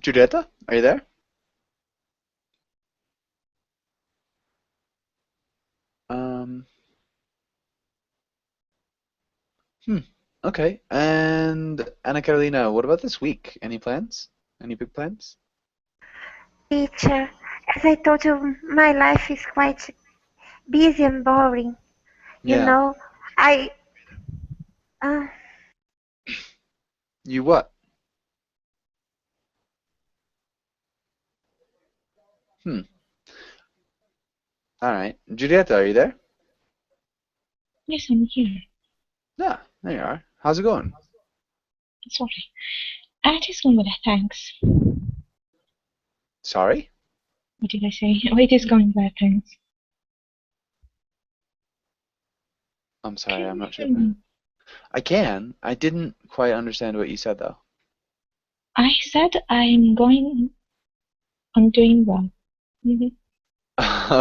Julieta, are you there? Um, hmm. Okay. And Anna Carolina, what about this week? Any plans? Any big plans? Teacher, as I told you, my life is quite busy and boring. You Yeah. know, I uh, You what? Hmm. All right. Julieta, are you there? Yes, I'm here. Yeah, there you are. How's it going? Sorry. It is going well, thanks. Sorry? What did I say? Oh, it is going well, thanks. I'm sorry, Can I'm you not sure. hear me? I can. I didn't quite understand what you said though. I said I'm doing well. Mhm.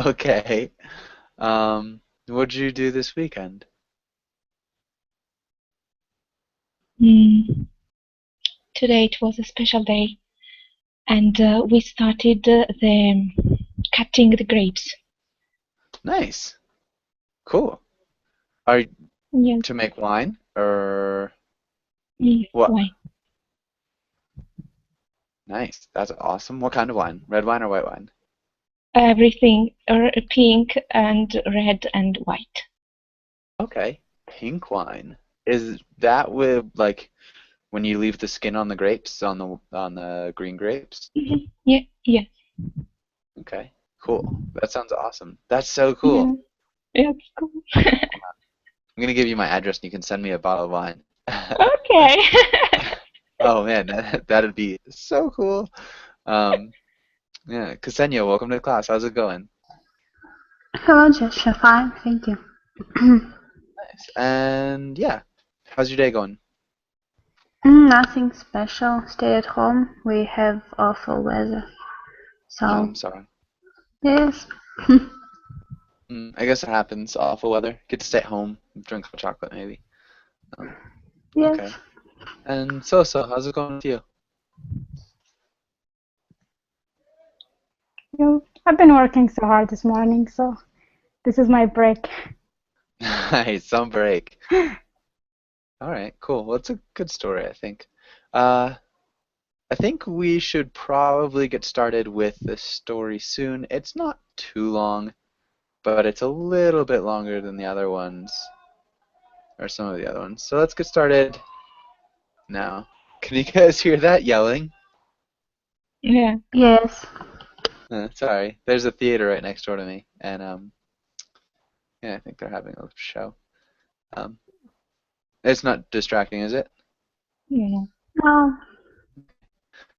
Okay. What did you do this weekend? Mm, Today it was a special day, and we started the cutting the grapes. Nice. Cool. Are Yes. to make wine or what? Why? Nice. That's awesome. What kind of wine? Red wine or white wine? Everything pink and red and white. Okay. Pink wine. Is that with like when you leave the skin on the grapes on the green grapes? Yeah, yeah, Okay. Cool. That sounds awesome. That's so yeah. cool. It's cool. I'm gonna give you my address and you can send me a bottle of wine. Okay. Oh man, that'd be so cool. Um, yeah, Ksenia, welcome to class. How's it going? Hello, Joshua. Fine, thank you. Nice. And yeah, how's your day going? Nothing special. Stay at home. We have awful weather. Oh, So, I'm sorry. yes. I guess it happens. Awful weather. Get to stay at home, drink hot chocolate maybe. Um, Yes. okay. And so, how's it going with you? I've been working so hard this morning, so this is my break. Nice, some break. All right, cool. Well, it's a good story, I think. Uh, I think we should probably get started with the story soon. It's not too long, but it's a little bit longer than the other ones, or some of the other ones. So let's get started now. Can you guys hear that yelling? Yeah. Yes. Sorry, there's a theater right next door to me, and yeah, I think they're having a show. Um, it's not distracting, is it? Yeah. No.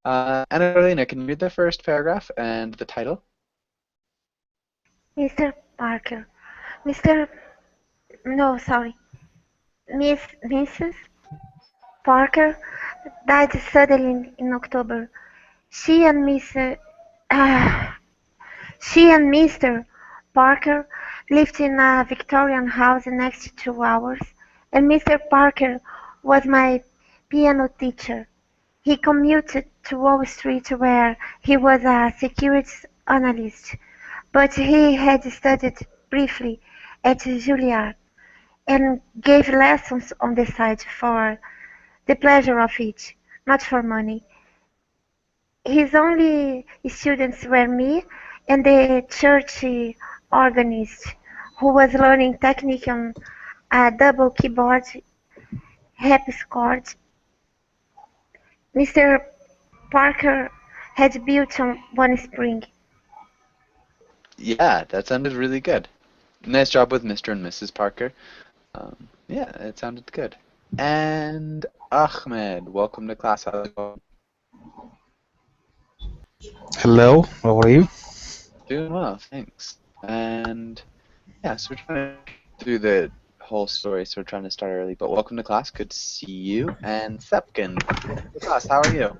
Anna Carolina, can you read the first paragraph and the title? Mr. Parker, Mr. No, sorry, Mrs. Parker died suddenly in October. She and Mr. Uh, she and Mr. Parker lived in a Victorian house next to ours, and Mr. Parker was my piano teacher. He commuted to Wall Street where he was a securities analyst, but he had studied briefly at Juilliard and gave lessons on the side for the pleasure of it, not for money. His only students were me and the church organist, who was learning technique on a double keyboard harpsichord. Mr. Parker had built on one spring. Yeah, that sounded really good. Nice job with Mr. and Mrs. Parker. Yeah, it sounded good. And Ahmed, welcome to class. How's it going? Hello, how are you? Doing well, thanks. And yeah, so we're trying to do the whole story, so we're trying to start early. But welcome to class. Good to see you. And Sepkin, welcome to class. How are you?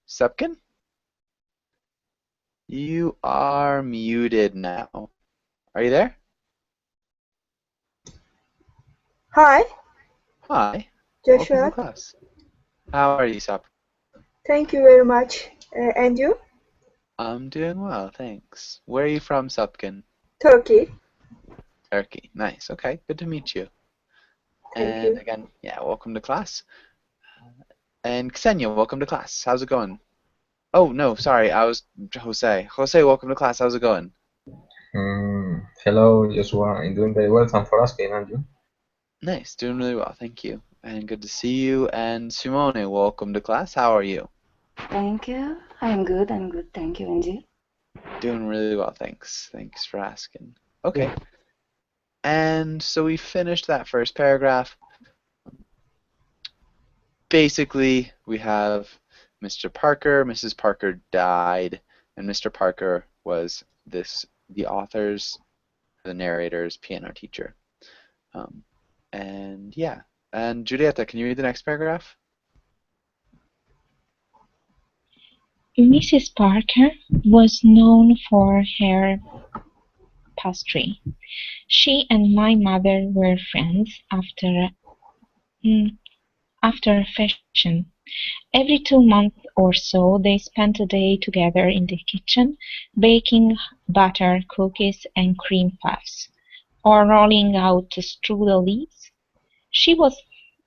Sepkin? You are muted now. Are you there? Hi, Hi. Welcome to Joshua. class. How are you, Sop? Thank you very much. And you? I'm doing well, thanks. Where are you from, Supkin? Turkey. Turkey. Nice. Okay, good to meet you. Thank And you. again, yeah, welcome to class. And Ksenia, welcome to class. How's it going? Oh, no, sorry, I was Jose. Jose, welcome to class. How's it going? Hello, Joshua. I'm doing very well. Thanks for asking, and you? Nice, doing really well, thank you. And good to see you. And Simone, welcome to class. How are you? Thank you. I'm good. Thank you, Angie. Doing really well, thanks. Thanks for asking. Okay. And so we finished that first paragraph. Basically, we have Mr. Parker, Mrs. Parker died, and Mr. Parker was the author's, the narrator's piano teacher. And yeah. And Julieta, can you read the next paragraph? Mrs. Parker was known for her pastry. She and my mother were friends after a fashion. Every 2 months or so they spent a day together in the kitchen, baking butter, cookies, and cream puffs, or rolling out strudel leaves. She was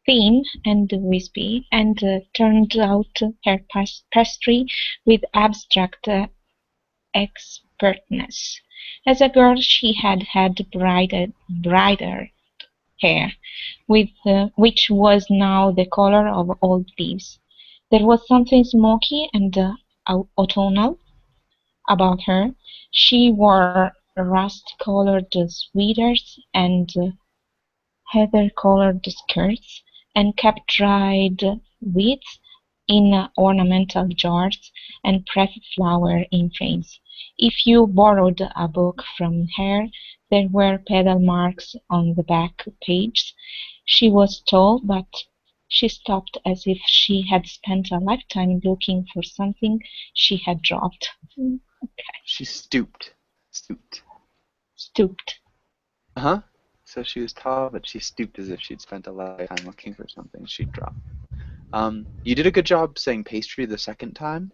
thin and wispy, and turned out her pastry with abstract expertness. As a girl she had brighter hair, which was now the color of old leaves. There was something smoky and autumnal about her. She wore rust-colored sweaters and heather-colored skirts, and kept dried weeds in ornamental jars and pressed flowers in frames. If you borrowed a book from her, there were pedal marks on the back pages. She was tall, but she stopped as if she had spent a lifetime looking for something she had dropped. She stooped. Stooped. Uh-huh. So she was tall, but she stooped as if she'd spent a lifetime looking for something she'd dropped. You did a good job saying pastry the second time.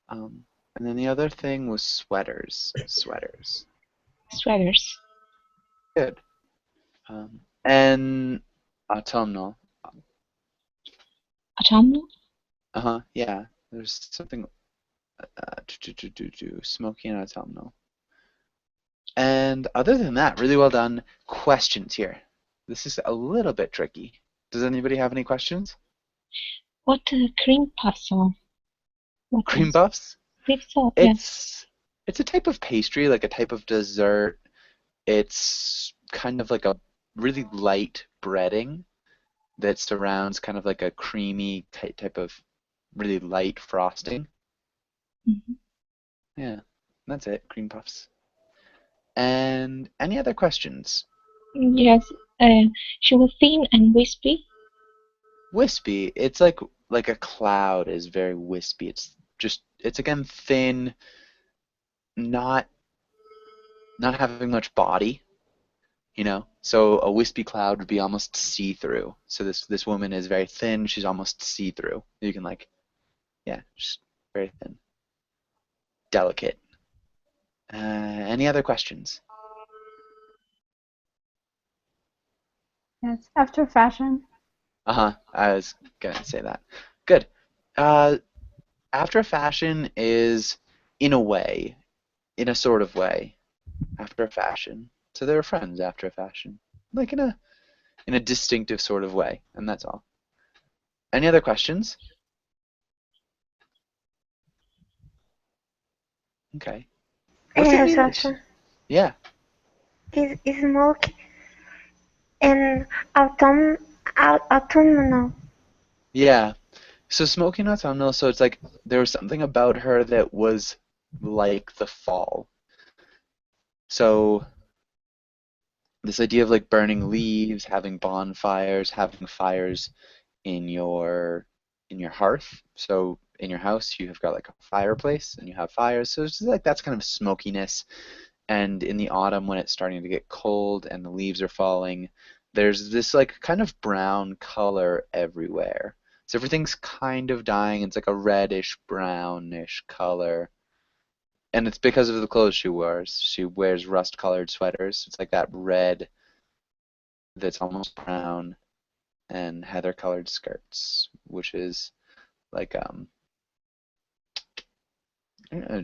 And then the other thing was sweaters. Sweaters. Good. And autumnal. Autumnal? Uh-huh, yeah. There's something smoky and autumnal. And other than that, really well done. Questions here. This is a little bit tricky. Does anybody have any questions? What cream puffs are? Cream puffs? Cream puffs, yeah. It's a type of pastry, like a type of dessert. It's kind of like a really light breading that surrounds kind of like a creamy type of really light frosting. Mm-hmm. Yeah, that's it. Cream puffs. And any other questions? Yes, she was thin and wispy. Wispy. It's like a cloud is very wispy. It's again thin, not having much body, you know. So a wispy cloud would be almost see-through. So this woman is very thin. She's almost see-through. You can just very thin, delicate. Any other questions? Yes, after fashion. Uh-huh. I was gonna say that. Good. After fashion is in a sort of way, after a fashion. So they were friends after a fashion, like in a distinctive sort of way, and that's all. Any other questions? Okay. What's it mean? Yeah. Is smoke and autumnal. Yeah. So smoking autumnal, so it's like there was something about her that was like the fall. So this idea of like burning leaves, having bonfires, having fires in your hearth. So in your house you have got like a fireplace and you have fires. So it's just like that's kind of smokiness. And in the autumn when it's starting to get cold and the leaves are falling, there's this like kind of brown color everywhere. So everything's kind of dying. It's like a reddish, brownish color. And it's because of the clothes she wears. She wears rust-colored sweaters. It's like that red that's almost brown, and heather-colored skirts, which is like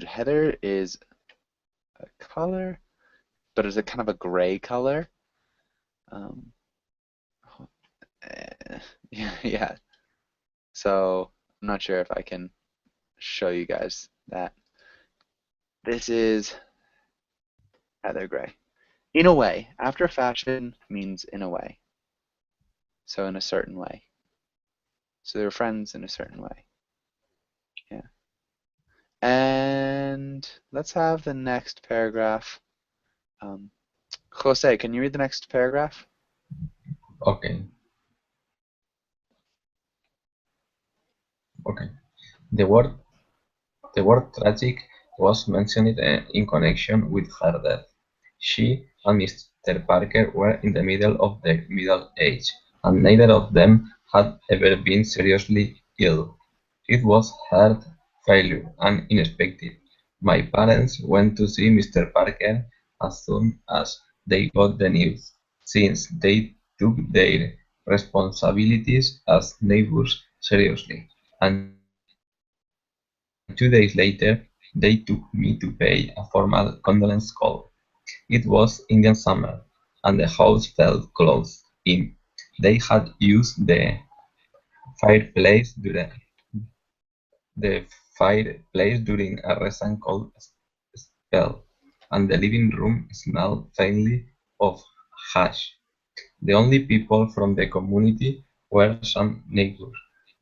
heather is a color, but it's a kind of a gray color. Um, yeah. So I'm not sure if I can show you guys that. This is heather gray. In a way, after fashion means in a way. So in a certain way. So they're friends in a certain way. Yeah. And let's have the next paragraph. Jose, can you read the next paragraph? Okay. Okay. The word tragic was mentioned in connection with her death. She and Mr. Parker were in the middle of their middle age, and neither of them had ever been seriously ill. It was heart failure and unexpected. My parents went to see Mr. Parker as soon as they got the news, since they took their responsibilities as neighbors seriously, and 2 days later they took me to pay a formal condolence call. It was Indian summer, and the house felt closed in. They had used fireplace during the fireplace during a recent cold spell, and the living room smelled faintly of hash. The only people from the community were some neighbors,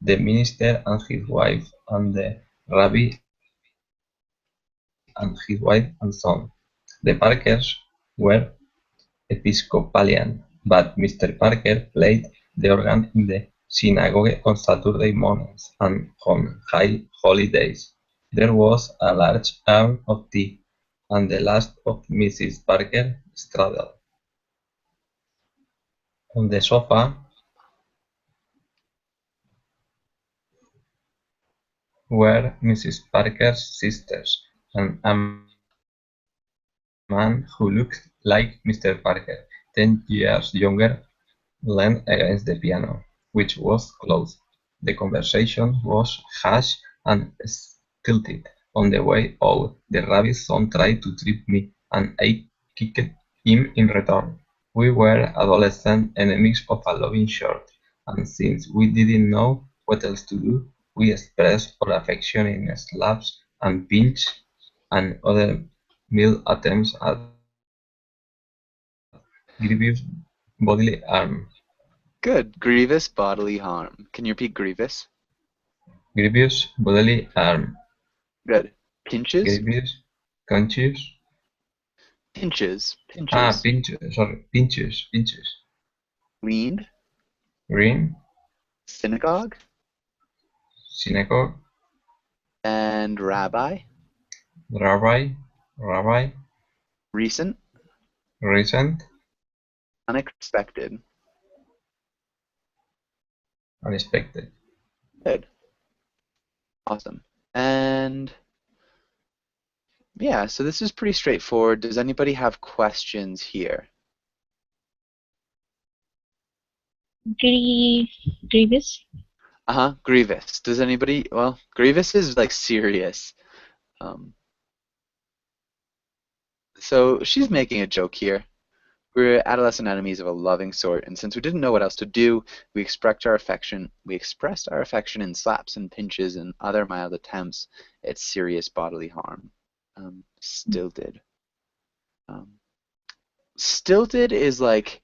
the minister and his wife, and the rabbi and his wife and son. The Parkers were Episcopalian, but Mr. Parker played the organ in the synagogue on Saturday mornings and on high holidays. There was a large urn of tea, and the last of Mrs. Parker straddled on the sofa were Mrs. Parker's sisters and a man who looked like Mr. Parker, 10 years younger, leaned against the piano, which was closed. The conversation was hushed and stilted. On the way out, the rabbit's son tried to trip me, and I kicked him in return. We were adolescent enemies of a loving sort, and since we didn't know what else to do, we expressed our affection in slaps and pinches and other mild attempts at grievous bodily harm. Good. Grievous bodily harm. Can you repeat grievous? Grievous bodily harm. Good. Pinches? Grievous conscious. Pinches. Pinches. Pinches. Sorry, pinches. Leaned? Green. Synagogue? Synagogue. And rabbi? Rabbi. Recent? Recent. Unexpected. Unexpected. Good. Awesome. And yeah, so this is pretty straightforward. Does anybody have questions here? Grievous? Grievous. Does anybody, well, grievous is like serious. So she's making a joke here. We're adolescent enemies of a loving sort, and since we didn't know what else to do, we expressed our affection in slaps and pinches and other mild attempts at serious bodily harm. Stilted. Stilted is like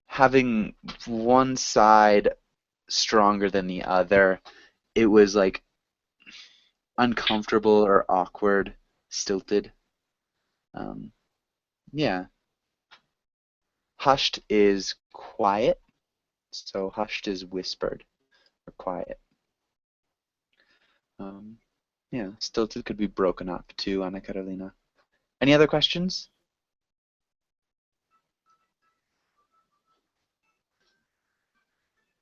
having one side stronger than the other. It was like uncomfortable or awkward. Stilted. Yeah. Hushed is quiet, so hushed is whispered or quiet. Yeah, stilted could be broken up too, Anna Carolina. Any other questions?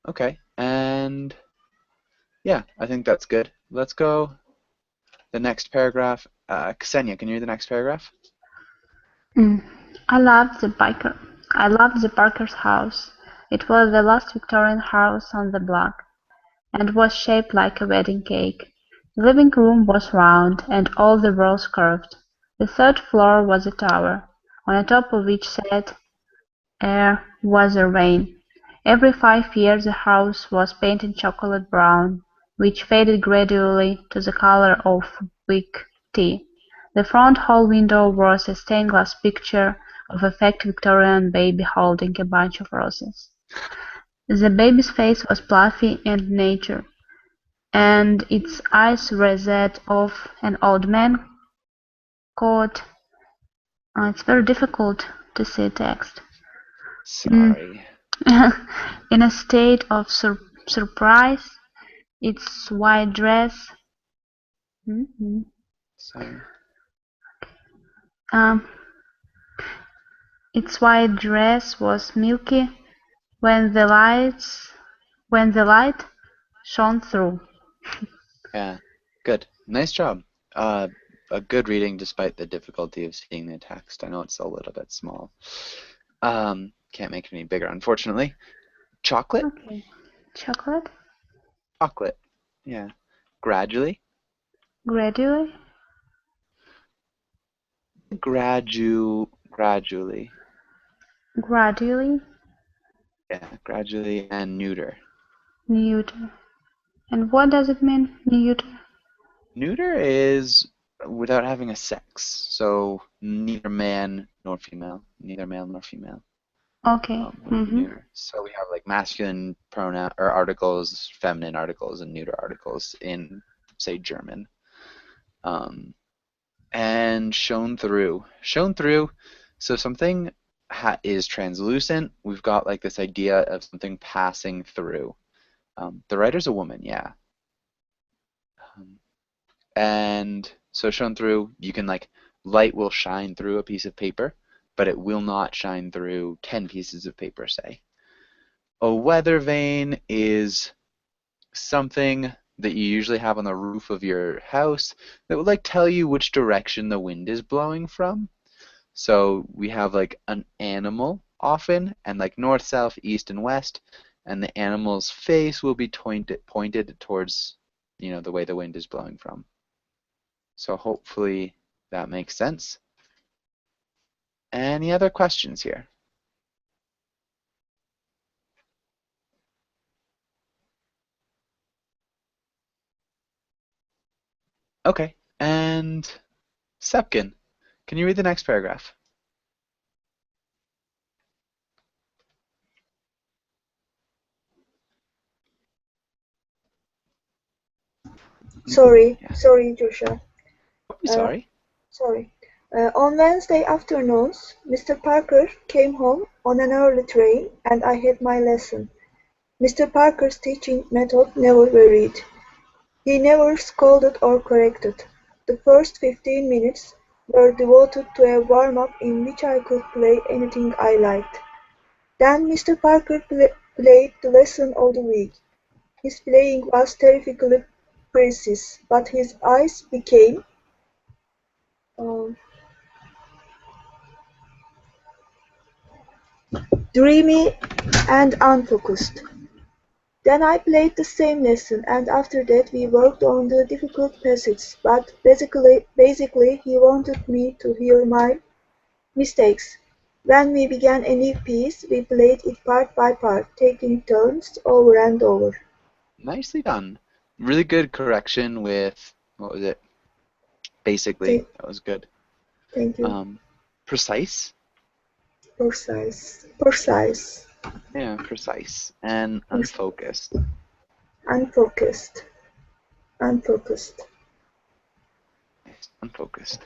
Okay, and Yeah, I think that's good. Let's go the next paragraph. Ksenia, can you read the next paragraph? I loved the Parker's house. It was the last Victorian house on the block, and was shaped like a wedding cake. The living room was round, and all the walls curved. The third floor was a tower, on the top of which sat was a rain. Every 5 years the house was painted chocolate brown, which faded gradually to the color of weak tea. The front hall window was a stained glass picture of a fat Victorian baby holding a bunch of roses. The baby's face was fluffy and natured, and its eyes were that of an old man caught. It's very difficult to see text. Sorry. In a state of surprise, its white dress. Sorry. Its white dress was milky when the light shone through. Yeah, good. Nice job. A good reading despite the difficulty of seeing the text. I know it's a little bit small. Can't make it any bigger, unfortunately. Chocolate? Okay. Chocolate? Chocolate. Yeah. Gradually? Gradually? Gradually. Gradually? Yeah, gradually and neuter. Neuter. And what does it mean, neuter? Neuter is without having a sex, so neither man nor female. Neither male nor female. Okay. Neuter. So we have like masculine pronoun or articles, feminine articles, and neuter articles in, say, German. And shown through. Shown through. So something is translucent. We've got like this idea of something passing through. The writer's a woman, yeah. And so shown through, you can like, light will shine through a piece of paper, but it will not shine through 10 pieces of paper, say. A weather vane is something that you usually have on the roof of your house that would like tell you which direction the wind is blowing from. So we have like an animal often, and like north, south, east, and west, and the animal's face will be pointed towards, the way the wind is blowing from. So hopefully that makes sense. Any other questions here? Okay, and Sepkin, can you read the next paragraph? Sorry, Joshua. Sorry. Sorry. On Wednesday afternoons, Mr. Parker came home on an early train, and I had my lesson. Mr. Parker's teaching method never varied. He never scolded or corrected. The first 15 minutes were devoted to a warm-up in which I could play anything I liked. Then Mr. Parker played the lesson of the week. His playing was terrifically precise, but his eyes became dreamy and unfocused. Then I played the same lesson, and after that we worked on the difficult passages, but basically he wanted me to hear my mistakes. When we began a new piece, we played it part by part, taking turns over and over. Nicely done. Really good correction with, what was it? Basically, that was good. Thank you. Precise? Precise. Yeah, precise. And unfocused. Unfocused. Yes, unfocused.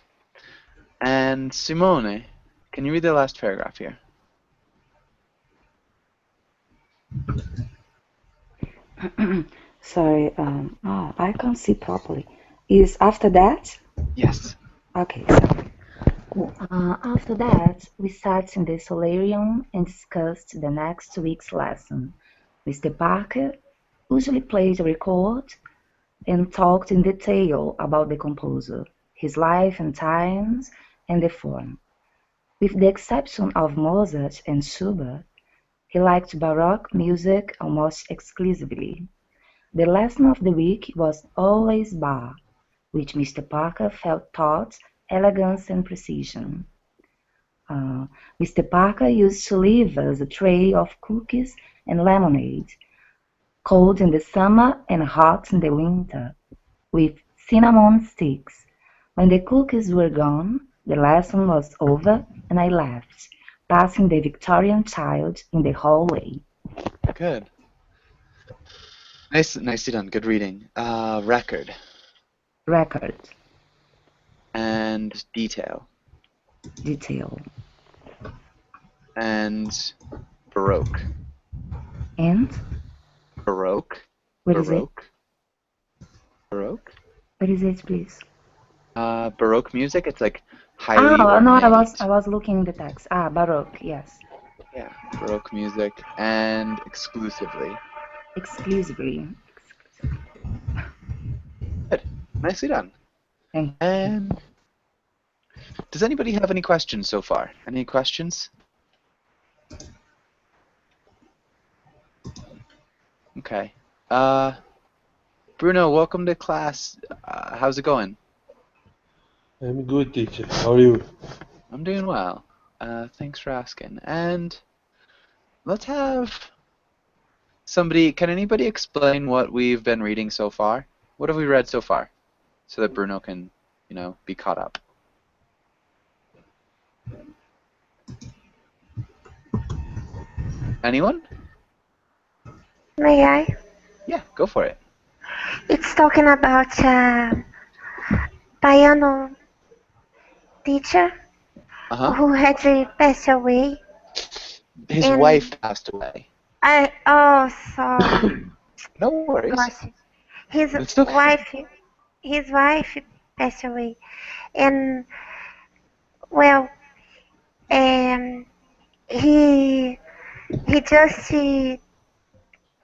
And Simone, can you read the last paragraph here? Sorry, I can't see properly. Is after that? Yes. Okay, sorry. After that, we sat in the solarium and discussed the next week's lesson. Mr. Parker usually played a record and talked in detail about the composer, his life and times, and the form. With the exception of Mozart and Schubert, he liked Baroque music almost exclusively. The lesson of the week was always Bach, which Mr. Parker felt taught elegance and precision. Mr. Parker used to leave us a tray of cookies and lemonade, cold in the summer and hot in the winter, with cinnamon sticks. When the cookies were gone, the lesson was over and I left, passing the Victorian child in the hallway. Good. Nicely done. Good reading. Record Record. and detail Detail. and Baroque. And? Baroque. What is it? Baroque. Baroque. What is it, please? Baroque music. It's like highly Ah, no, ornate. I was looking in the text. Ah, Baroque, yes. Yeah, Baroque music and exclusively. Exclusively. Good. Nicely done. Thank you. And does anybody have any questions so far? Any questions? Okay. Bruno, welcome to class. How's it going? I'm good, teacher. How are you? I'm doing well. Thanks for asking. And let's have somebody. Can anybody explain what we've been reading so far? What have we read so far? So that Bruno can, be caught up. Anyone? May I? Yeah, go for it. It's talking about piano teacher Uh-huh. who had passed away. His And wife passed away. Sorry. No worries. Gosh. His It's okay. wife passed away. And well, he just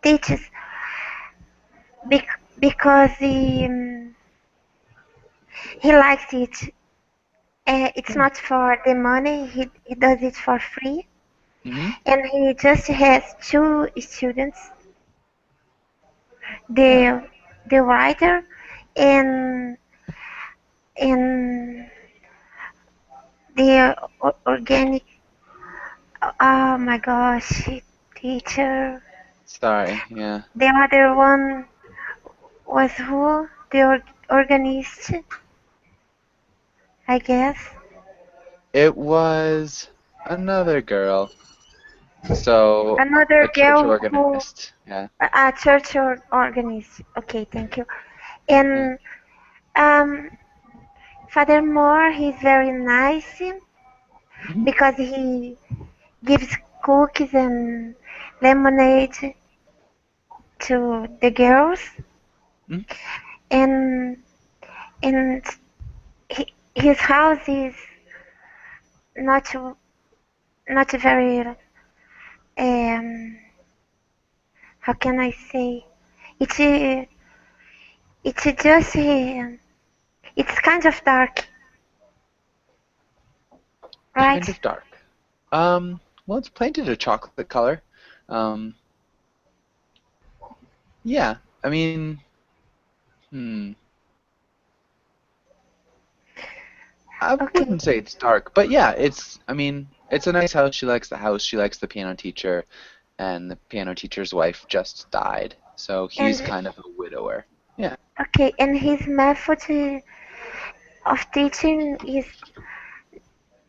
teaches because he likes it. It's not for the money. He does it for free. Mm-hmm. And he just has 2 students, the writer and the organic. Oh my gosh, teacher. Sorry, yeah. The other one was who? The organist, I guess. It was another girl. So, Another a church girl organist. Yeah. a church organist. Okay, thank you. And furthermore, he's very nice because he gives cookies and lemonade to the girls, and his house is not very how can I say, it's just it's kind of dark, right? Kind of dark. Well, it's painted a chocolate color. Yeah, I mean, I wouldn't say it's dark, but yeah, it's a nice house. She likes the house. She likes the piano teacher, and the piano teacher's wife just died, so he's kind of a widower. Yeah. Okay, and his method of teaching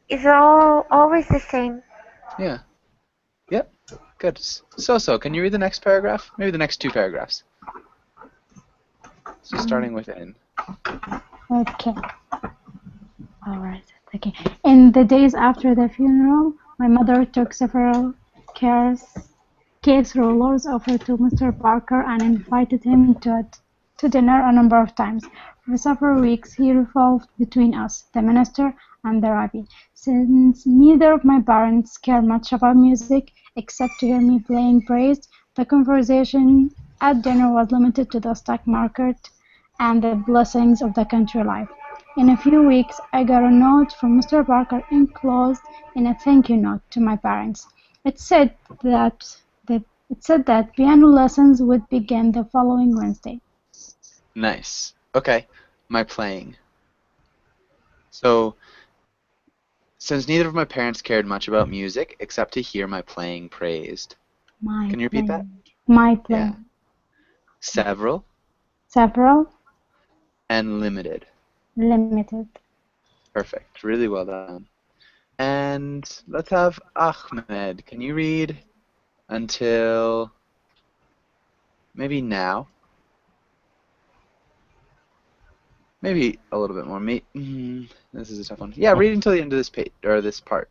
is always the same. Yeah. Yep. Good. So, can you read the next paragraph? Maybe the next 2 paragraphs. So starting with in. Okay. All right. Okay. In the days after the funeral, my mother took several cakes rollers over to Mr. Parker and invited him to dinner a number of times. For several weeks, he revolved between us, the minister and the rabbi. Since neither of my parents cared much about music, except to hear me playing praise, the conversation at dinner was limited to the stock market and the blessings of the country life. In a few weeks, I got a note from Mr. Parker enclosed in a thank you note to my parents. It said that piano lessons would begin the following Wednesday. Nice. Okay, my playing. So, since neither of my parents cared much about music except to hear my playing praised. Can you repeat that? My playing. Yeah. Several Several. and limited. Limited. Perfect. Really well done. And let's have Ahmed. Can you read until maybe now? Maybe a little bit more. This is a tough one. Yeah, read until the end of this page or this part.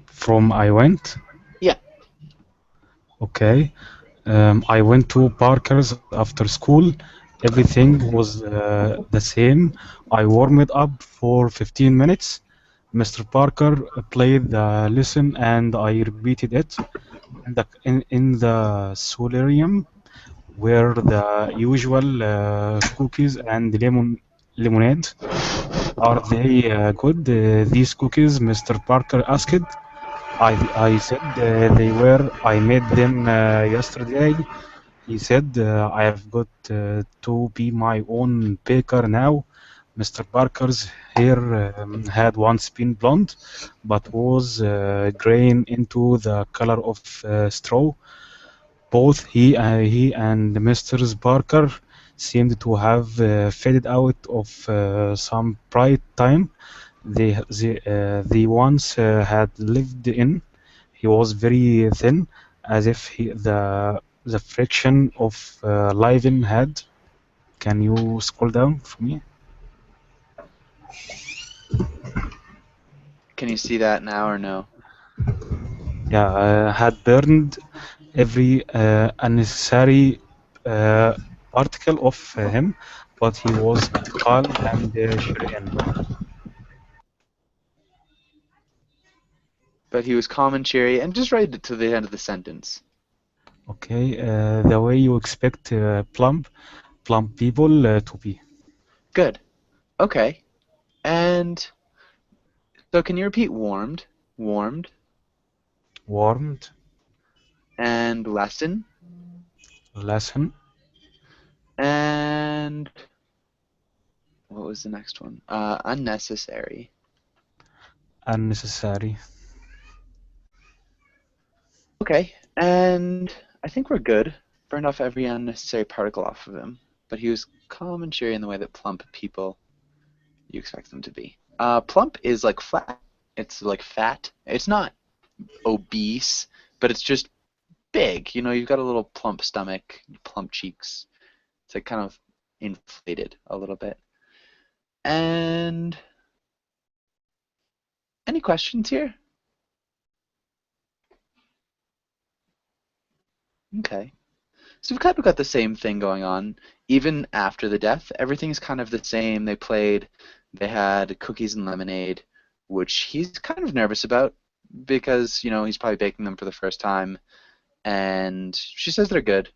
From I went? Yeah. Okay. I went to Parker's after school. Everything was the same. I warmed up for 15 minutes. Mr. Parker played the lesson and I repeated it. In the solarium were the usual cookies and lemonade. Are they good, these cookies? Mr. Parker asked. I said they were. I made them yesterday. He said, I have got to be my own baker now. Mr. Parker's hair had once been blonde, but was graying into the color of straw. Both he and Mr. Parker seemed to have faded out of some bright time they once had lived in. He was very thin, as if the friction of living had. Can you scroll down for me? Can you see that now or no? Yeah, had burned every unnecessary particle of him, but he was calm and serene. But he was calm and cheery, and just write it to the end of the sentence. Okay, the way you expect plump people to be. Good. Okay. And so can you repeat warmed? Warmed. Warmed. And lesson. Lesson. And what was the next one? Unnecessary. Unnecessary. Okay, and I think we're good. Burned off every unnecessary particle off of him. But he was calm and cheery in the way that plump people you expect them to be. Plump is like flat. It's like fat. It's not obese, but it's just big. You know, you've got a little plump stomach, plump cheeks. It's like kind of inflated a little bit. And any questions here? Okay. So we've kind of got the same thing going on. Even after the death, everything's kind of the same. They had cookies and lemonade, which he's kind of nervous about because, you know, he's probably baking them for the first time. And she says they're good.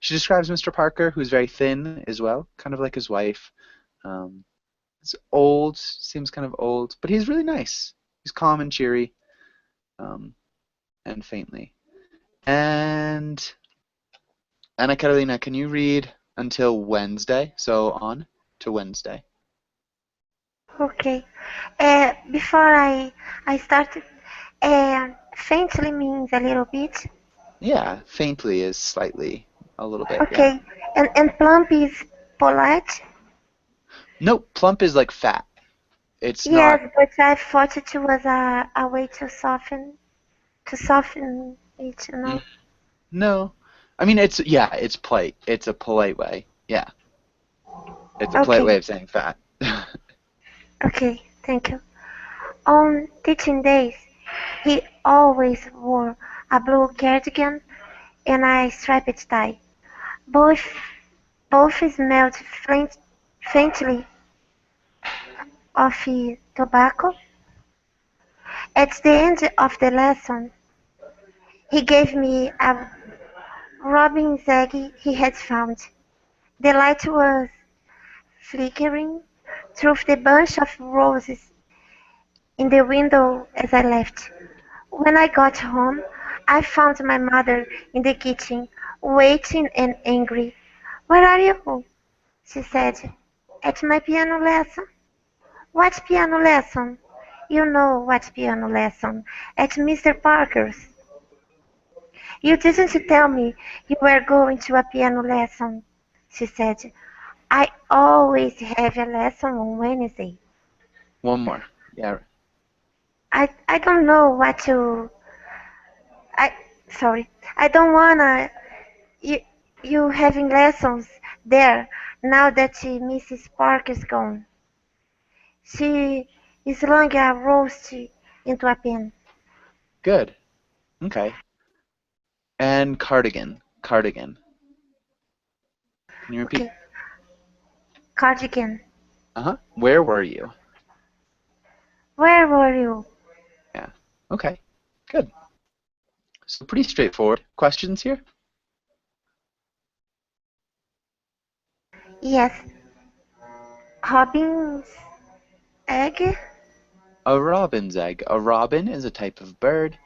She describes Mr. Parker, who's very thin as well, kind of like his wife. He's old, seems kind of old, but he's really nice. He's calm and cheery, and faintly. And Anna Carolina, can you read until Wednesday? So on to Wednesday. Okay. Before I started, faintly means a little bit. Yeah, faintly is slightly, a little bit. Okay. Yeah. And plump is polite. No, plump is like fat. It's yes, not. but I thought it was a way to soften it, you know. No, I mean it's polite. It's a polite way. Yeah, it's a polite way of saying fat. Okay, thank you. On teaching days, he always wore a blue cardigan and a striped tie. Both smelled faintly of tobacco. At the end of the lesson, he gave me Robin's egg he had found. The light was flickering through the bunch of roses in the window as I left. When I got home, I found my mother in the kitchen, waiting and angry. "Where are you?" she said. "At my piano lesson." "What piano lesson?" "You know what piano lesson. At Mr. Parker's." "You didn't tell me you were going to a piano lesson," she said. "I always have a lesson on Wednesday." One more. Yeah. I don't know what to. I sorry. I don't wanna you you having lessons there now that Mrs. Parker's gone. She is slung a roast into a pen. Good. Okay. And cardigan. Cardigan. Can you repeat? Okay. Cardigan. Uh-huh. Where were you? Where were you? Yeah. Okay. Good. So pretty straightforward. Questions here? Yes. Robin's egg? A robin's egg. A robin is a type of bird,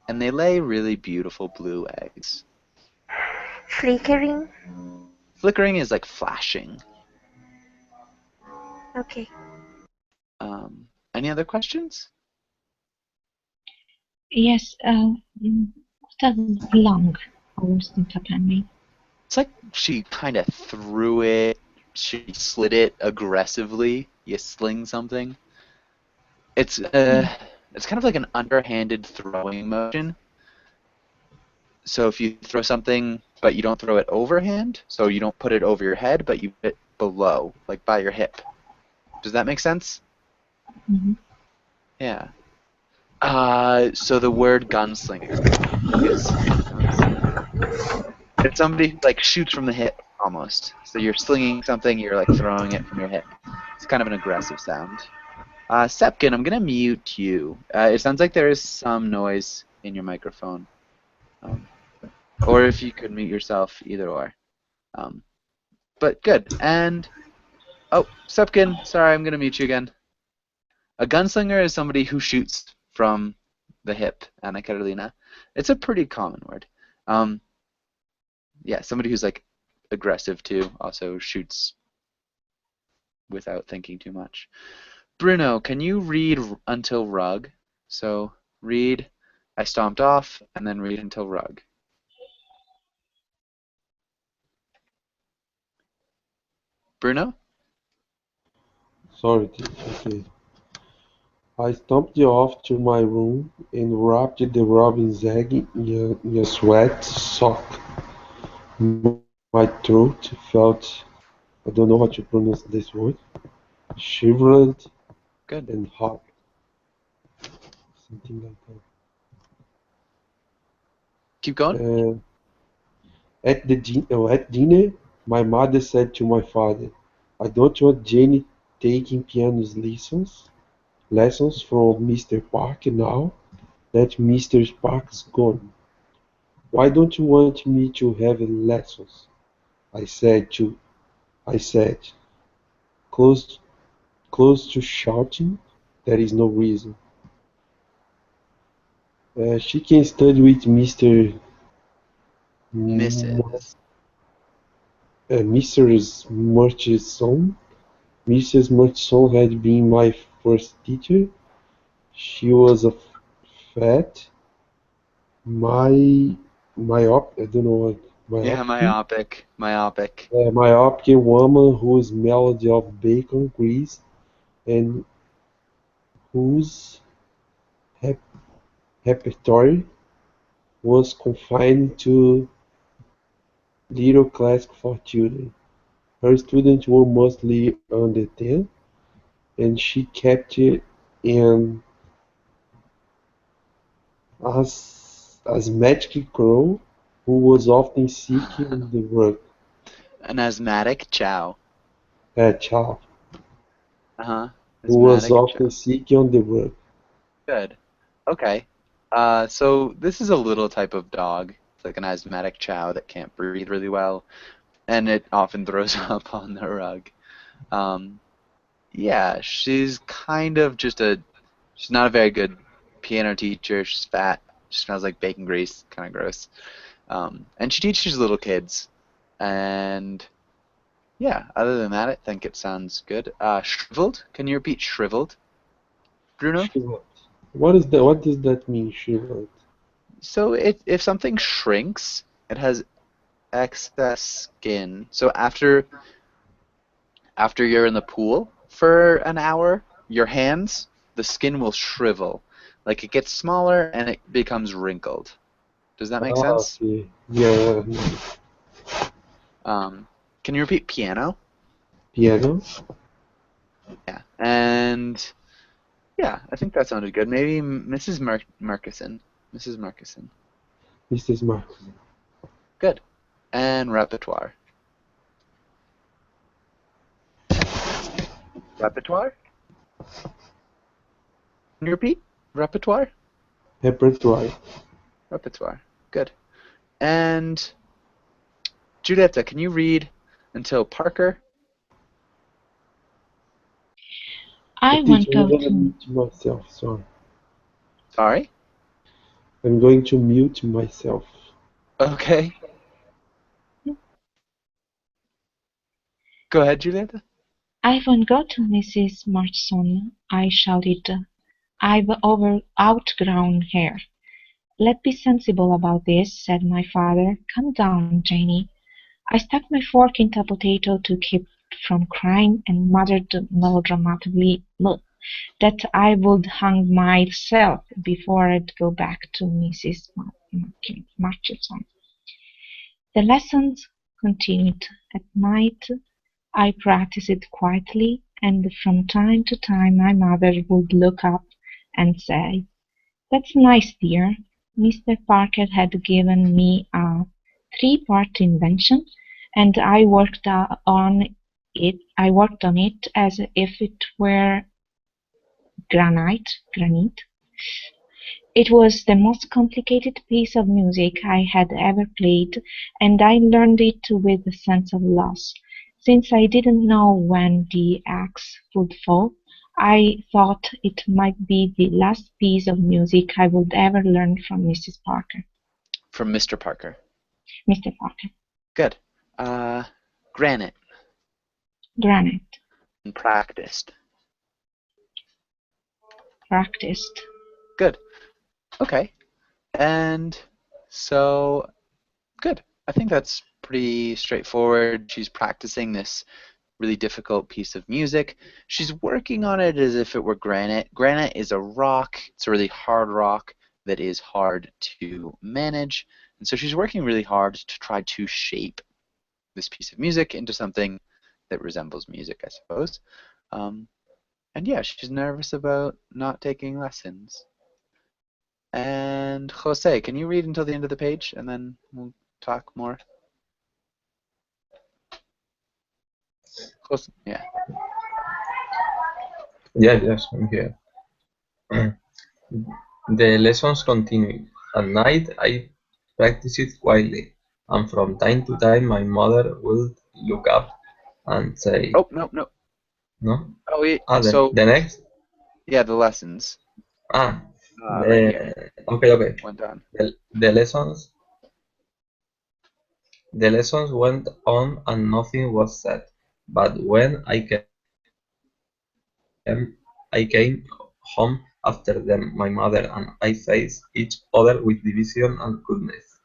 and they lay really beautiful blue eggs. Flickering? Flickering is like flashing. Okay. Any other questions? Yes, what does long roasting pan mean? It's like she kind of threw it, she slid it aggressively. You sling something. It's kind of like an underhanded throwing motion. So if you throw something, but you don't throw it overhand, so you don't put it over your head, but you put it below, like by your hip. Does that make sense? Mm-hmm. Yeah. So the word gunslinger is it's somebody who like shoots from the hip almost. So you're slinging something, you're like throwing it from your hip. It's kind of an aggressive sound. Sepkin, I'm gonna mute you. It sounds like there is some noise in your microphone. Or if you could mute yourself, either or. But good. And oh, Sepkin, sorry, I'm gonna mute you again. A gunslinger is somebody who shoots from the hip, Anna Carolina. It's a pretty common word. Yeah, somebody who's like aggressive too, also shoots without thinking too much. Bruno, can you read until rug? So read, I stomped off, and then read until rug. Bruno? Sorry, teacher. Okay. I stomped off to my room and wrapped the robin's egg in a sweat sock. My throat felt, I don't know how to pronounce this word, shivered Good. and hot. Something like that. Keep going. At dinner, my mother said to my father, "I don't want Jenny taking piano lessons from Mr. Parker now that Mr. Parker's gone. Why don't you want me to have lessons?" I said, close to shouting. There is no reason. She can study with Mr. Mrs. Mrs. Murchison. Mrs. Murchison had been my first teacher. She was a fat, I don't know what, Yeah, myopic. myopic woman who smelled of bacon grease and whose repertoire was confined to little classics for children. Her students were mostly under 10, and she kept an asthmatic crow who was often sick in the work. An asthmatic chow. Chow. Uh-huh. Who was Asthmatic often chow. sick on the work. Good. Okay. So this is a little type of dog. It's like an asthmatic chow that can't breathe really well, and it often throws up on the rug. Yeah, she's kind of just she's not a very good piano teacher. She's fat. She smells like bacon grease, kind of gross. And she teaches little kids. And yeah, other than that, I think it sounds good. Shriveled? Can you repeat shriveled, Bruno? Shriveled. What is that? What does that mean, shriveled? So if something shrinks, it has excess skin. So after you're in the pool for an hour, your hands, the skin will shrivel. Like it gets smaller and it becomes wrinkled. Does that make sense? Okay. Yeah. Can you repeat piano? Piano? Yeah. And yeah, I think that sounded good. Maybe Mrs. Markison. Mrs. Markison. Mrs. Markison. Good. And repertoire. Repertoire? Can you repeat? Repertoire? Repertoire. Repertoire. Good. And Giulietta, can you read until Parker? I won't Teacher, I'm go gonna to. mute myself. Sorry. Sorry? I'm going to mute myself. Okay. Go ahead, Giulietta. I won't go to Mrs. Murchison, I shouted. I've outgrown her. Let's be sensible about this, said my father. Calm down, Janie. I stuck my fork into a potato to keep it from crying and muttered melodramatically that I would hang myself before I'd go back to Mrs. Murchison. The lessons continued. At night I practiced quietly, and from time to time my mother would look up and say, "That's nice, dear." Mr. Parker had given me a three-part invention, and I worked on it as if it were granite. It was the most complicated piece of music I had ever played, and I learned it with a sense of loss. Since I didn't know when the axe would fall, I thought it might be the last piece of music I would ever learn from Mrs. Parker. From Mr. Parker. Mr. Parker. Good. Granite. Granite. And practiced. Practiced. Good. Okay. And so, good. I think that's pretty straightforward. She's practicing this really difficult piece of music. She's working on it as if it were granite. Granite is a rock. It's a really hard rock that is hard to manage. And so she's working really hard to try to shape this piece of music into something that resembles music, I suppose. And yeah, she's nervous about not taking lessons. And Jose, can you read until the end of the page and then we'll talk more? Jose, yeah. Yes, I'm here. The lessons continued. At night I practiced quietly, and from time to time my mother would look up and say, Oh, no. No? Oh, yeah. So the next? Yeah, the lessons. Right here. Okay. Went on. The lessons went on and nothing was said. But when I came home after them, my mother and I faced each other with division and coolness.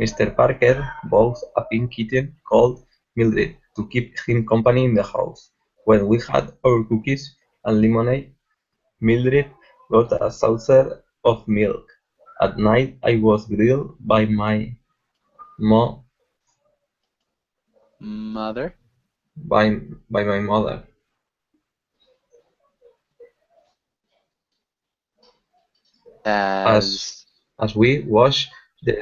Mr. Parker bought a pink kitten called Mildred to keep him company in the house. When we had our cookies and lemonade, Mildred got a saucer of milk. At night I was grilled by my mother. By my mother. As we wash the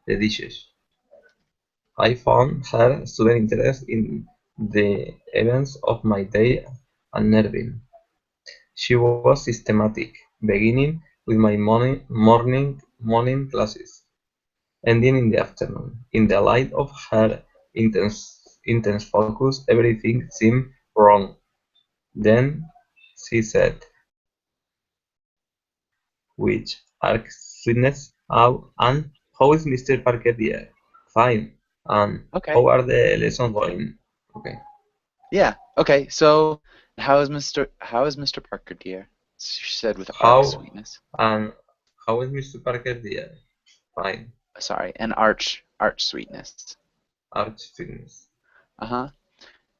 dishes. I found her sudden interest in the events of my day unnerving. She was systematic, beginning with my morning classes, ending in the afternoon. In the light of her intense focus, everything seemed wrong. Then she said, which arch sweetness, and how is Mr. Parker dear? Fine. And Okay. how are the lessons going? Okay. Yeah. Okay. So, how is Mr. Parker dear? She said with arch How sweetness. and how is Mr. Parker dear? Fine. Sorry, and arch sweetness. Arch sweetness. Uh-huh.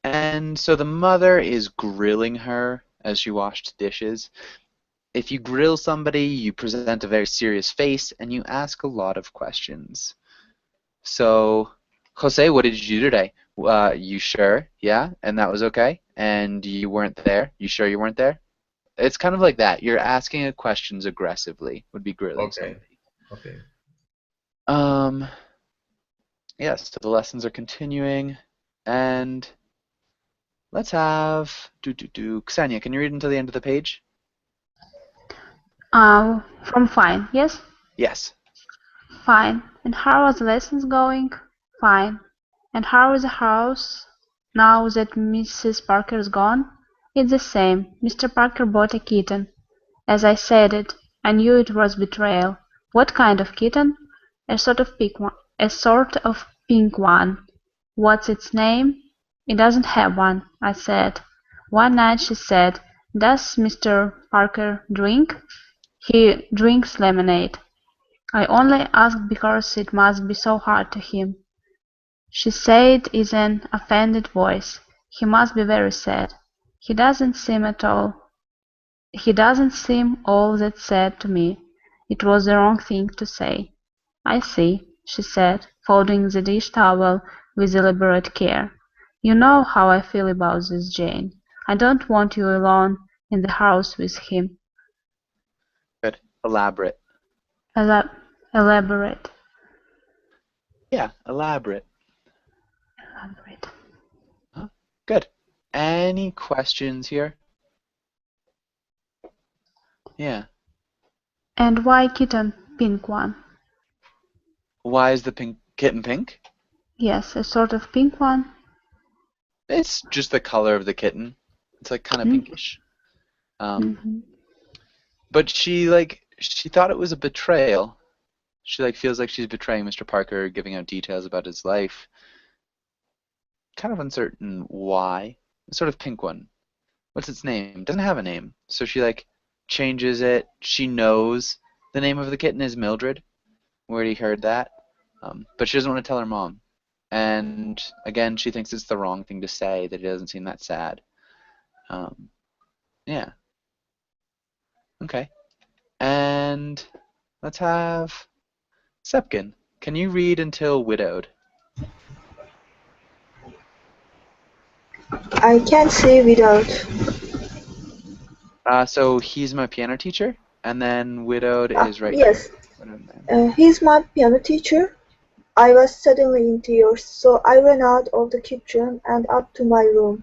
And so the mother is grilling her as she washed dishes. If you grill somebody, you present a very serious face and you ask a lot of questions. So, Jose, what did you do today? You sure? Yeah? And that was okay? And you weren't there? You sure you weren't there? It's kind of like that. You're asking questions aggressively, would be grilling Okay. somebody. Okay. Yes, so the lessons are continuing. And let's have Ksenia, can you read until the end of the page? From fine, yes? Yes. Fine. And how are the lessons going? Fine. And how is the house now that Mrs. Parker's gone? It's the same. Mr. Parker bought a kitten. As I said it, I knew it was betrayal. What kind of kitten? A sort of pink one. A sort of pink one. What's its name? It doesn't have one, I said. One night she said, "Does Mr. Parker drink?" "He drinks lemonade." I only asked because it must be so hard to him. She said in an offended voice, "He must be very sad. He doesn't seem all that sad to me." It was the wrong thing to say. "I see," she said, folding the dish towel with elaborate care. "You know how I feel about this, Jane. I don't want you alone in the house with him." Good. Elaborate. Elaborate. Yeah, elaborate. Elaborate. Huh? Good. Any questions here? Yeah. And why kitten? Pink one. Why is the kitten pink? Yes, a sort of pink one. It's just the color of the kitten. It's like kind of pinkish. But she thought it was a betrayal. She feels like she's betraying Mr. Parker, giving out details about his life. Kind of uncertain why. A sort of pink one. What's its name? Doesn't have a name. So she changes it. She knows the name of the kitten is Mildred. We already heard that. But she doesn't want to tell her mom. And again, she thinks it's the wrong thing to say, that it doesn't seem that sad. Yeah. Okay. And let's have Sepkin. Can you read until widowed? I can't say without. So he's my piano teacher, and then widowed is right Yes. here. He's my piano teacher. I was suddenly in tears, so I ran out of the kitchen and up to my room.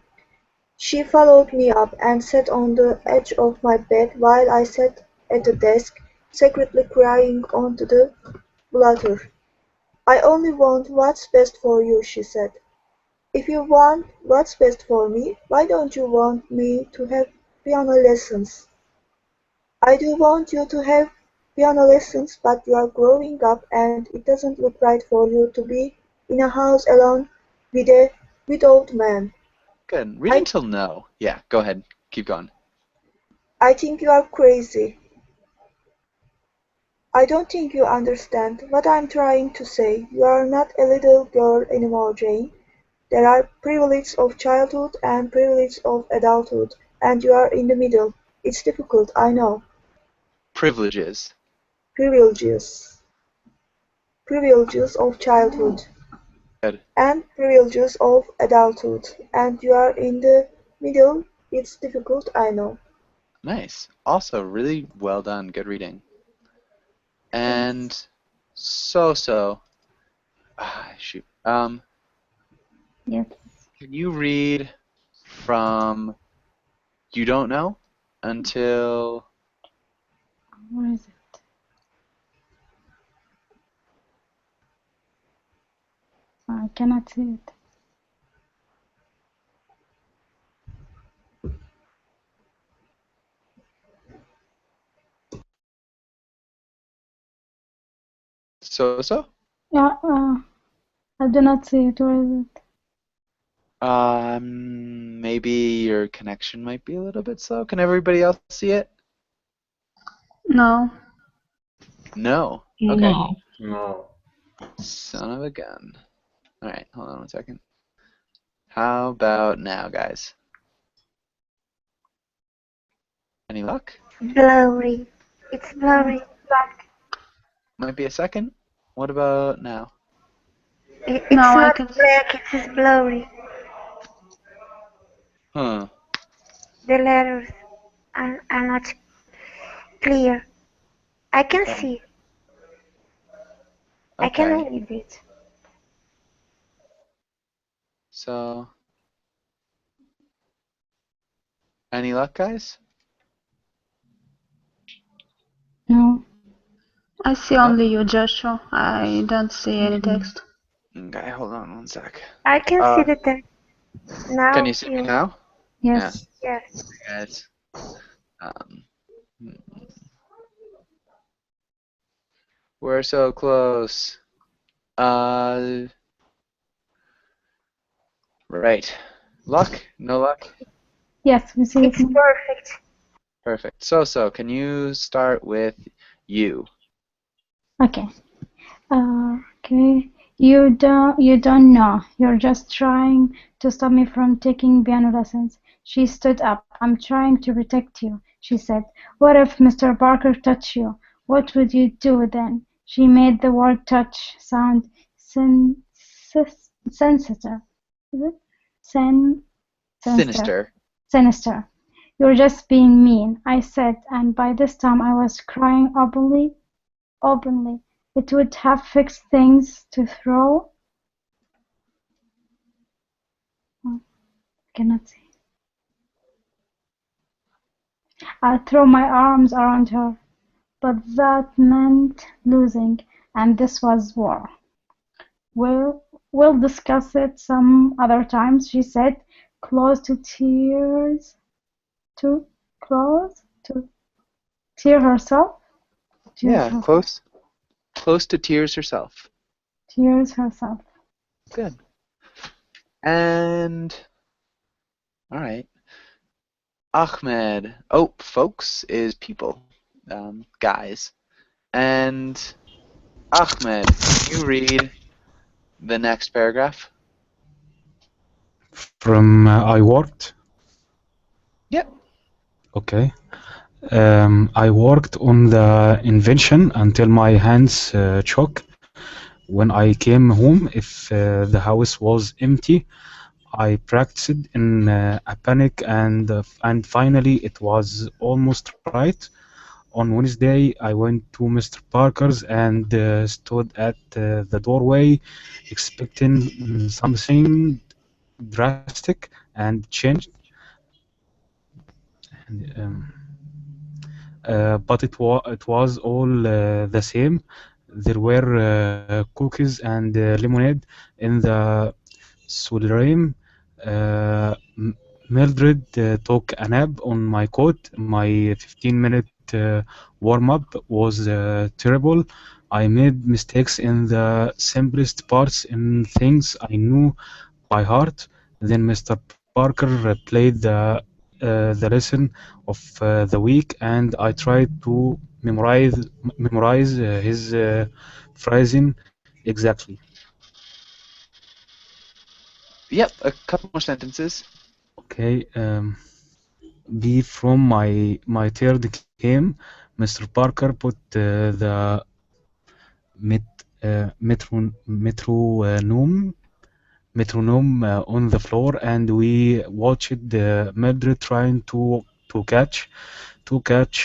She followed me up and sat on the edge of my bed while I sat at the desk, secretly crying onto the blotter. "I only want what's best for you," she said. "If you want what's best for me, why don't you want me to have piano lessons?" "I do want you to have piano lessons, but you are growing up and it doesn't look right for you to be in a house alone with a widowed man. Good. Read until no. Yeah, go ahead. Keep going. I think you are crazy. I don't think you understand what I'm trying to say. You are not a little girl anymore, Jane. There are privileges of childhood and privileges of adulthood, and you are in the middle. It's difficult, I know. Privileges. Privileges. Privileges of childhood. Good. And privileges of adulthood, and you are in the middle. It's difficult, I know. Nice. Also, really well done. Good reading. And shoot. Yes. Can you read from you don't know until Where is it? I cannot see it. So? Yeah, I do not see it. Where is it? Maybe your connection might be a little bit slow. Can everybody else see it? No. No. Okay. No. No. Son of a gun. All right, hold on one second. How about now, guys? Any luck? Blurry. It's blurry. Might be a second. What about now? It's No, I not can. black, it is blurry. Huh. The letters are not clear. I can Okay. see. I can Okay. read it. So, any luck, guys? No. I see No? only you, Joshua. I don't see any text. Okay, hold on one sec. I can see the text. Now Can you see me now? Yes. Yes. Guys. Hmm. We're so close. Right. Luck? No luck? Yes, we see it It's now. perfect. Perfect. So, can you start with you? Okay. Okay. You don't know. You're just trying to stop me from taking piano lessons. She stood up. I'm trying to protect you, she said. What if Mr. Parker touched you? What would you do then? She made the word touch sound sensitive. Is it? Sinister. Sinister. You're just being mean, I said, and by this time I was crying openly. It would have fixed things to throw. Oh, cannot see. I threw my arms around her, but that meant losing, and this was war. We'll discuss it some other time, she said, close to tears. Close to tear herself. Yeah, close to tears herself. Tears herself. Good. And all right. Ahmed. Oh, folks is people, guys. And Ahmed, can you read the next paragraph? From I worked. Yep. Okay. I worked on the invention until my hands shook. When I came home, if the house was empty, I practiced in a panic, and finally it was almost right. On Wednesday, I went to Mr. Parker's and stood at the doorway, expecting something drastic and changed. And, but it was all the same. There were cookies and lemonade in the solarium. Mildred took a nap on my coat. My 15-minute warm-up was terrible. I made mistakes in the simplest parts in things I knew by heart. Then Mr. Parker played the lesson of the week, and I tried to memorize his phrasing exactly. Yep, a couple more sentences. Okay. B from my third came. Mr. Parker put the metronome on the floor, and we watched Mildred trying to catch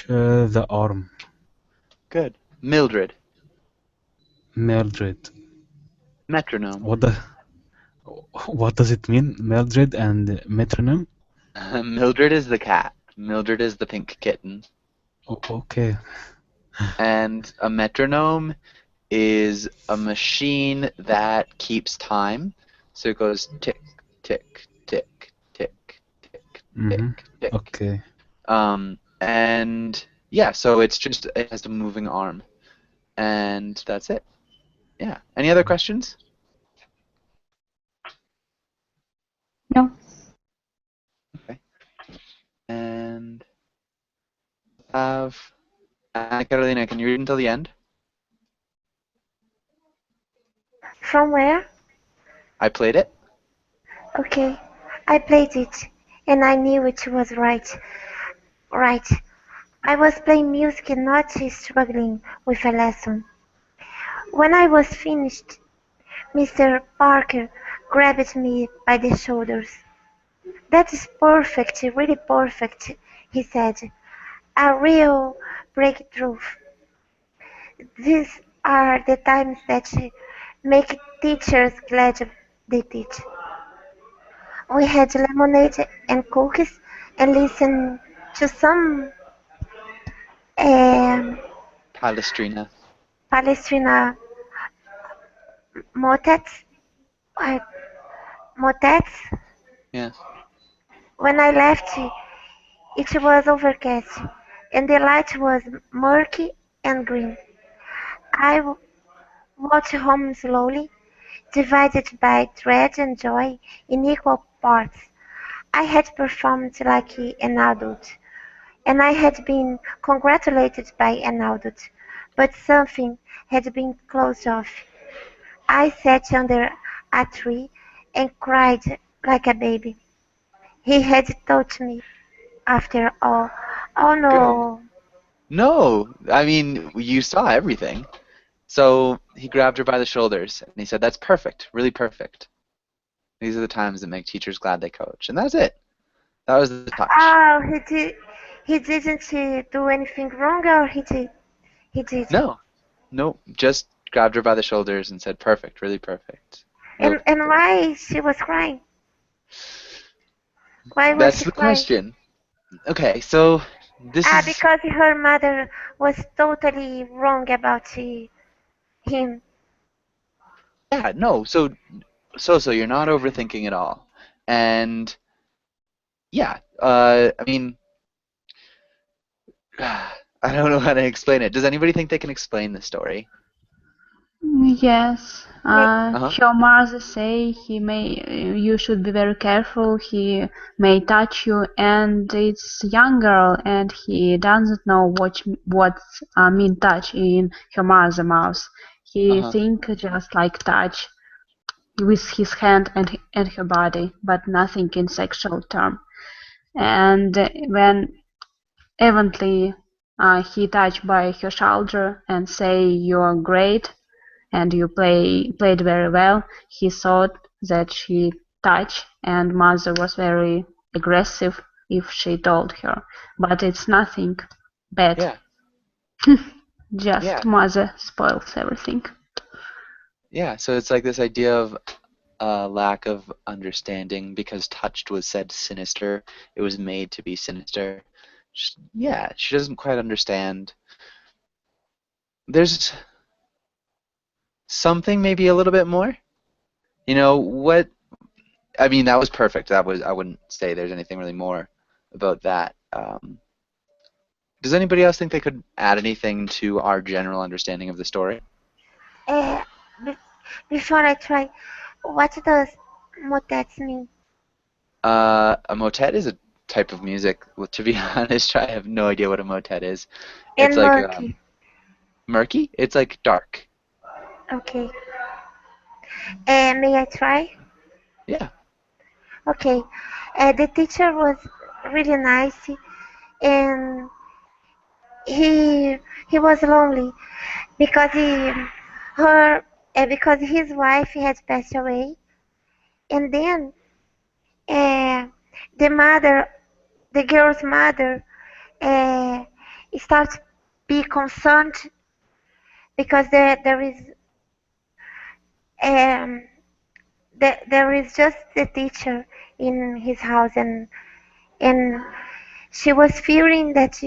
the arm. Good. Mildred. Mildred. Metronome. What does it mean? Mildred and metronome? Mildred is the cat. Mildred is the pink kitten. Okay. And a metronome is a machine that keeps time. So it goes tick, tick, tick, tick, tick, tick, tick. Okay. And yeah, so it has a moving arm. And that's it. Yeah. Any other questions? No. Okay. And have Ana Carolina, can you read until the end? From where? I played it. Okay. I played it, and I knew it was right. Right. I was playing music and not struggling with a lesson. When I was finished, Mr. Parker grabbed me by the shoulders. "That is perfect, really perfect," he said. "A real breakthrough. These are the times that make teachers glad they teach." We had lemonade and cookies and listened to some um, Palestrina. Palestrina motets. uh, Motets. Yeah. When I left, it was overcast, and the light was murky and green. I walked home slowly, divided by dread and joy in equal parts. I had performed like an adult, and I had been congratulated by an adult, but something had been closed off. I sat under a tree and cried like a baby. He had taught me, after all. Oh Good. no. No, I mean, you saw everything. So he grabbed her by the shoulders and he said, "That's perfect, really perfect. These are the times that make teachers glad they coach." And that's it. That was the touch. Oh, he didn't do anything wrong, or he did? He did. No, no, just grabbed her by the shoulders and said, "Perfect, really perfect." Real And perfect. why she was crying? Why was That's she the crying? question. Okay, so this is, Because her mother was totally wrong about him. yeah, no, so you're not overthinking at all. And yeah, I mean, I don't know how to explain it. Does anybody think they can explain the story? Yes, Uh-huh. your mother say you should be very careful. He may touch you, and it's young girl, and he doesn't know what mean touch in her mother mouth. He Uh-huh. think just like touch with his hand and her body, but nothing in sexual term. And when eventually he touched by her shoulder and say you're great and you played very well. He thought that she touched, and mother was very aggressive if she told her. But it's nothing bad. Yeah. Just Yeah. mother spoils everything. Yeah. So it's like this idea of lack of understanding because touched was said sinister. It was made to be sinister. Yeah, she doesn't quite understand. There's something maybe a little bit more. You know what? I mean, that was perfect. I wouldn't say there's anything really more about that. Does anybody else think they could add anything to our general understanding of the story? Uh, be- Before I try, what does motets mean? A motet is a type of music. Well, to be honest, I have no idea what a motet is. It's And like murky. murky. It's like dark. Okay. May I try? Yeah. Okay. The teacher was really nice, and he he was lonely because her because his wife had passed away, and then uh, the mother, the girl's mother, uh, started to be concerned because um, there is just the teacher in his house, and she was fearing that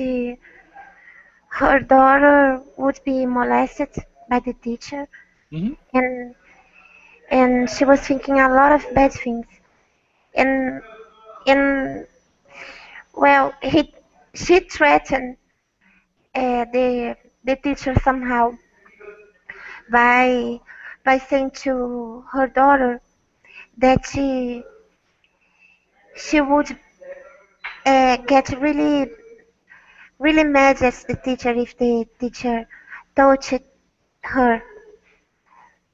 her daughter would be molested by the teacher, Hmm. and she was thinking a lot of bad things. And and well, she threatened the teacher somehow by saying to her daughter that she would get really mad at the teacher if the teacher touched her.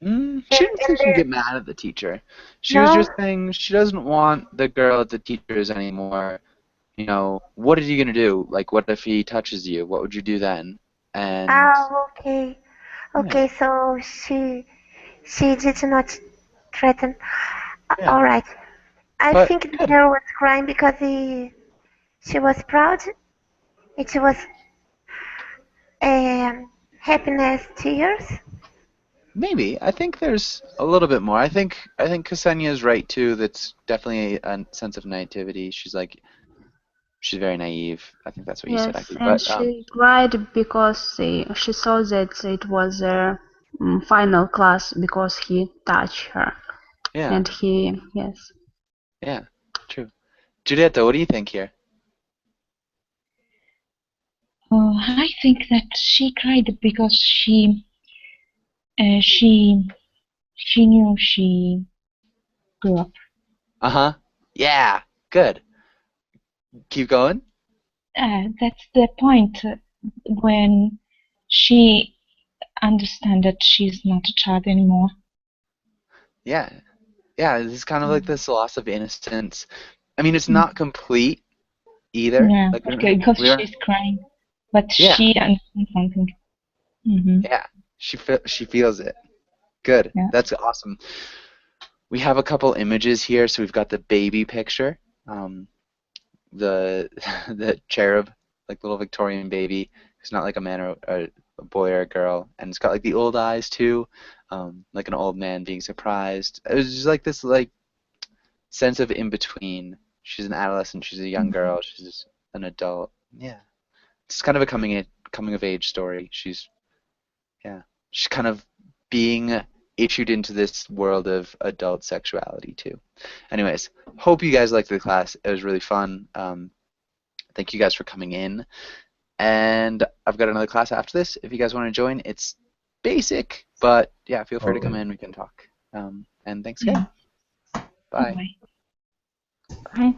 She And, didn't say and she'd the, get mad at the teacher. She was no, just saying she doesn't want the girl at the teacher's anymore. You know, what are you gonna do? Like, what if he touches you? What would you do then? And oh, okay, yeah, okay. So she did not threaten. yeah. All right. I But think the good. girl was crying because she was proud. It was happiness tears. Maybe. I think there's a little bit more. I think Ksenia is right too. That's definitely a sense of naivety. She's very naive. I think that's what you said, Yes, actually. and But she cried because she saw that it was her final class because he touched her. yeah, And he, yes. yeah, true. Giulietta, what do you think here? I think that she cried because she knew she grew up. Uh-huh. Yeah, good. Keep going. That's the point when she understands that she's not a child anymore. Yeah. Yeah, this is kind of like this loss of innocence. I mean, it's Mm. not complete either. Yeah, Like because we are, she's crying, but yeah, she understands something. Hmm. yeah. She feels it. Good. Yeah. That's awesome. We have a couple images here. So we've got the baby picture, the the cherub, like little Victorian baby. It's not like a man or a boy or a girl, and it's got like the old eyes too, like an old man being surprised. It was just like this like sense of in between. She's an adolescent. She's a young girl. She's an adult. Yeah, it's kind of a coming of age story. She's kind of being issued into this world of adult sexuality too. Anyways, hope you guys liked the class. It was really fun. Thank you guys for coming in. And I've got another class after this. If you guys want to join, it's basic, but yeah, feel free to come Okay. in. We can talk. And thanks again. Bye. Bye. Bye.